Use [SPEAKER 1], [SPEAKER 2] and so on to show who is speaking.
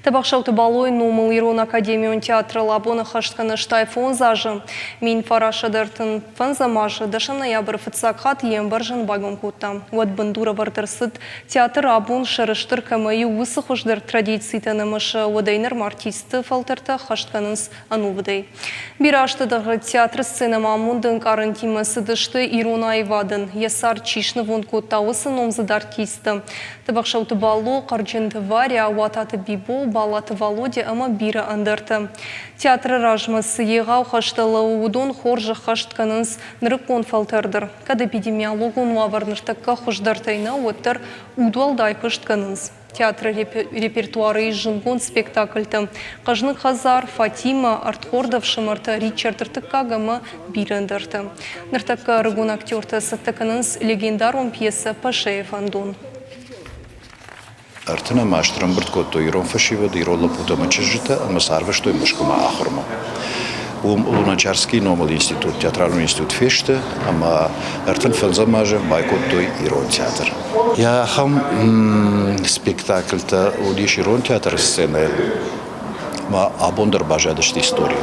[SPEAKER 1] Табақшауты балой номыл Ирон Академион театры лабоны хаштқаны штай фонзажы. Мен фарашыдыртын фонзамажы дашын ноябрь фыцакхат ембаржын багон кутта. Вот бандура вартырсыд театр абун шырыштыр камайы усы хождыр традиции танымышы водайныр артисты фалтырты хаштқанынс анувыдай. Бираштыдығы театр сцена мамундың карантимасы дышты Ирон Айвадын. Ясар чишны вон кутта усы номзыд артисты. Табақшауты балу қарджынды варя уататы бибо балаты Володя ама бира андырты. Театры ражмасы егау хашталы удон хоржы хаштканынс нырыкон фалтырдыр. Кад эпидемиологун уаварныртакка хождартайна оттыр удуалдай пыштканынс. Театры репертуары жынгон спектакльты. Қажны Хазар, Фатима, Артхордов шымырты Ричард Ртыкагама бирандырты. Ныртакка рыгун актерты саттаканынс легендарун пьеса Пашеев Андон.
[SPEAKER 2] Артына маштрам бұрткотто Ирон фашива да Ирон лапутама чыжыта, ама сарва что имашкама ахырма. Луначарский номал институт, театральный институт феште, ама артын фанзамажа байкотто Ирон театр. Я хам спектакль-то удиш Ирон театр сцены, ма абондер бажадышты историю.